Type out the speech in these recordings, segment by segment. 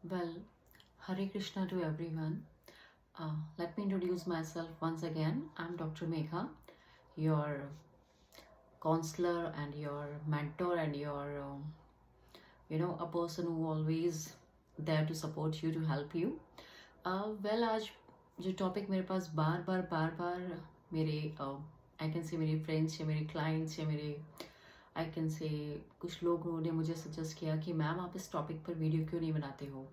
Well, Hare Krishna to everyone. Let me introduce myself once again. I'm Dr. Megha, your counselor and your mentor and your, a person who always there to support you, to help you. Well, आज जो topic मेरे पास बार बार मेरे I can say मेरे friends या मेरे clients या मेरे I can say कुछ लोगों ने मुझे सजेस्ट किया कि मैम आप इस टॉपिक पर वीडियो क्यों नहीं बनाते हो.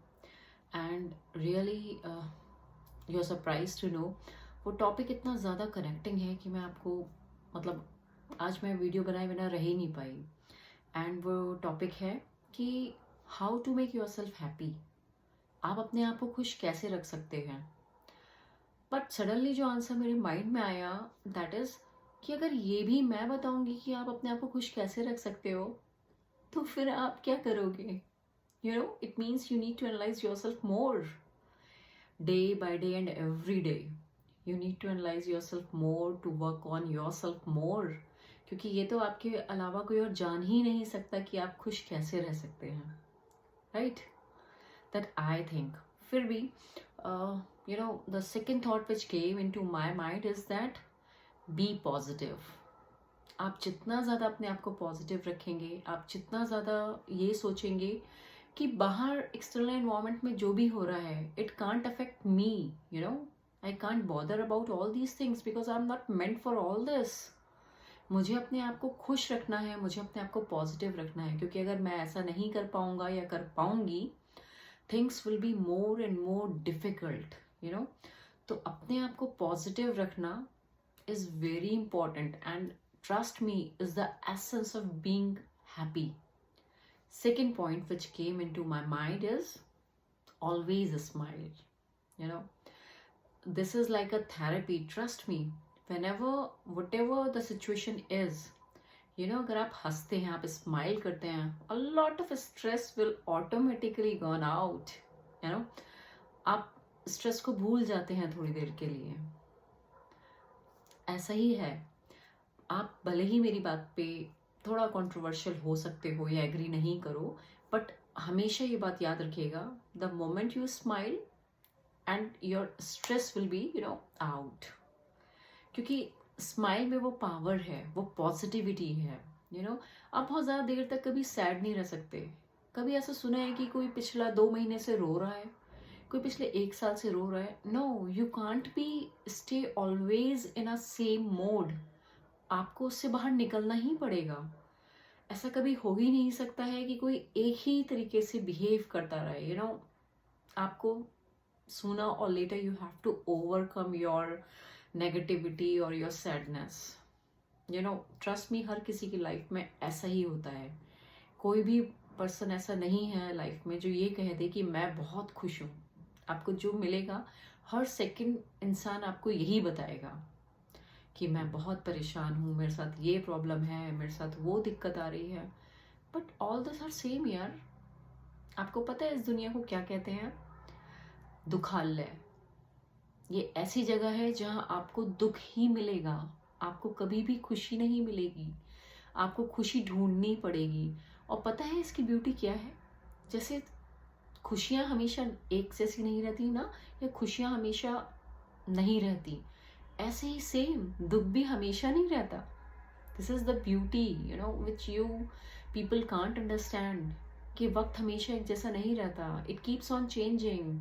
And really you are surprise to know वो टॉपिक इतना ज़्यादा कनेक्टिंग है कि मैं आपको मतलब आज मैं वीडियो बनाए बिना रह ही नहीं पाई. एंड वो टॉपिक है कि how to make yourself happy. आप अपने आप को खुश कैसे रख सकते हैं. बट सडनली जो आंसर मेरे माइंड में आया दैट इज़ कि अगर ये भी मैं बताऊंगी कि आप अपने आप को खुश कैसे रख सकते हो तो फिर आप क्या करोगे. It means you need to analyze yourself more day by day and every day. You need to analyze yourself more, to work on yourself more. क्योंकि ये तो आपके अलावा कोई और जान ही नहीं सकता कि आप खुश कैसे रह सकते हैं. Right, that I think. फिर भी the second thought which came into my mind is that be positive. आप जितना ज़्यादा अपने आप को पॉजिटिव रखेंगे, आप जितना ज़्यादा ये सोचेंगे कि बाहर एक्सटर्नल एनवायरनमेंट में जो भी हो रहा है it can't affect me, I can't bother about all these things because I am not meant for all this. मुझे अपने आप को खुश रखना है, मुझे अपने आप को पॉजिटिव रखना है, क्योंकि अगर मैं ऐसा नहीं कर पाऊंगा या कर पाऊंगी things will be more and more difficult. तो अपने आप को पॉजिटिव रखना is very important and trust me is the essence of being happy. Second point which came into my mind is always smile. This is like a therapy. Trust me, whenever whatever the situation is, अगर आप हंसते हैं, आप smile करते हैं, a lot of stress will automatically gone out. आप stress को भूल जाते हैं थोड़ी देर के लिए. ऐसा ही है. आप भले ही मेरी बात पे थोड़ा कंट्रोवर्शियल हो सकते हो या एग्री नहीं करो, बट हमेशा ये बात याद रखिएगा, the moment you smile and your stress will be out. क्योंकि स्माइल में वो पावर है, वो पॉजिटिविटी है. आप बहुत ज़्यादा देर तक कभी सैड नहीं रह सकते. कभी ऐसा सुना है कि कोई पिछला 2 महीने से रो रहा है, कोई पिछले 1 साल से रो रहा है. No, you can't be stay always in a same mode. आपको उससे बाहर निकलना ही पड़ेगा. ऐसा कभी हो ही नहीं सकता है कि कोई एक ही तरीके से बिहेव करता रहे. आपको सूना और later you have to overcome your negativity और योर सैडनेस. ट्रस्ट मी, हर किसी की लाइफ में ऐसा ही होता है. कोई भी पर्सन ऐसा नहीं है लाइफ में जो ये कह दे कि मैं बहुत खुश हूँ. आपको जो मिलेगा, हर सेकंड इंसान आपको यही बताएगा कि मैं बहुत परेशान हूँ, मेरे साथ ये प्रॉब्लम है, मेरे साथ वो दिक्कत आ रही है. But all this are same यार. आपको पता है इस दुनिया को क्या कहते हैं? दुखालय. ये ऐसी जगह है जहाँ आपको दुख ही मिलेगा. आपको कभी भी खुशी नहीं मिलेगी. आपको खुशी ढूंढनी पड़ेगी. और पता है इसकी ब्यूटी क्या है? जैसे खुशियाँ हमेशा एक जैसी नहीं रहती ना, या खुशियाँ हमेशा नहीं रहती, ऐसे ही सेम दुख भी हमेशा नहीं रहता. This is the beauty which you people can't understand, कि वक्त हमेशा एक जैसा नहीं रहता. It keeps on changing.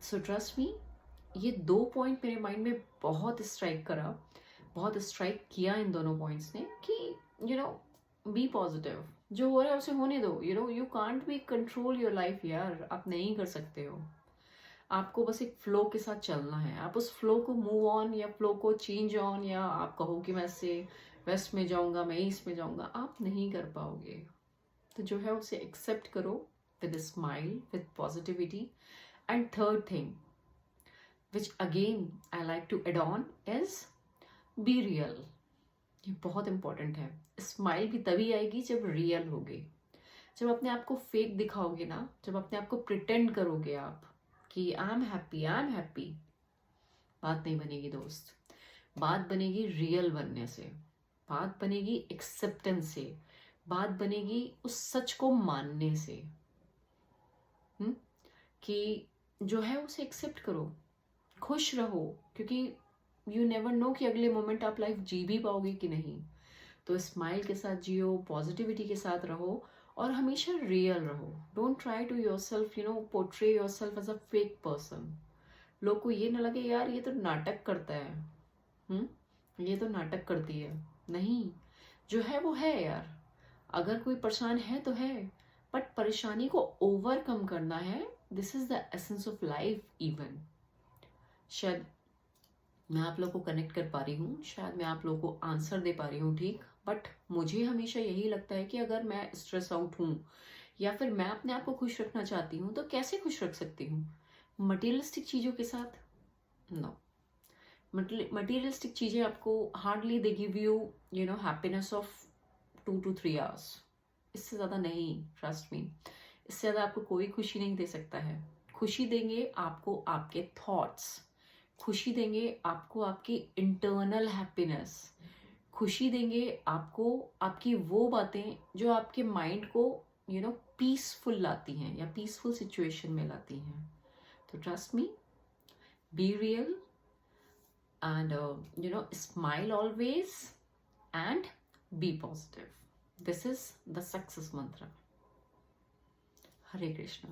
So trust me, ये 2 पॉइंट मेरे माइंड में बहुत स्ट्राइक किया इन दोनों पॉइंट्स ने कि बी पॉजिटिव. जो हो रहा है उसे होने दो. You can't B control your life यार. आप नहीं कर सकते हो. आपको बस एक फ्लो के साथ चलना है. आप उस फ्लो को मूव ऑन या फ्लो को चेंज ऑन, या आप कहो कि मैं इससे वेस्ट में जाऊंगा, मैं ईस्ट में जाऊंगा, आप नहीं कर पाओगे. तो जो है उसे एक्सेप्ट करो with smile, with positivity. And third thing which again I like to add on is be real. ये बहुत इंपॉर्टेंट है. स्माइल भी तभी आएगी जब रियल होगी. जब अपने आप को फेक दिखाओगे ना, जब अपने आप को प्रिटेंड करोगे आप कि आई एम हैप्पी, बात नहीं बनेगी दोस्त. बात बनेगी रियल बनने से. बात बनेगी एक्सेप्टेंस से. बात बनेगी उस सच को मानने से. कि जो है उसे एक्सेप्ट करो, खुश रहो, क्योंकि यू नेवर नो कि अगले मोमेंट आप लाइफ जी भी पाओगे कि नहीं। तो स्माइल के साथ जियो, पॉजिटिविटी के साथ रहो और हमेशा रियल रहो। Don't try to yourself portray yourself as a fake person. लोग को ये ना लगे यार ये तो नाटक करता है, ये तो नाटक करती है। नहीं, जो है वो है यार। अगर कोई परेशान है तो है, बट परेशानी को ओवरकम करना है। This is the essence of life. Even शायद मैं आप लोग को कनेक्ट कर पा रही हूँ, शायद मैं आप लोग को आंसर दे पा रही हूँ ठीक, बट मुझे हमेशा यही लगता है कि अगर मैं स्ट्रेस आउट हूँ या फिर मैं अपने आप को खुश रखना चाहती हूँ तो कैसे खुश रख सकती हूँ? मटेरियलिस्टिक चीज़ों के साथ? नो। मटेरियलिस्टिक चीज़ें आपको hardly they give you know happiness of 2 to 3 hours. इससे ज़्यादा नहीं, ट्रस्ट मी। इससे ज़्यादा आपको कोई खुशी नहीं दे सकता है। खुशी देंगे आपको आपके थॉट्स, खुशी देंगे आपको आपकी इंटरनल हैप्पीनेस, खुशी देंगे आपको आपकी वो बातें जो आपके माइंड को पीसफुल लाती हैं या पीसफुल सिचुएशन में लाती हैं। तो trust me, be real and smile always and be positive. This is the success mantra. Hare Krishna.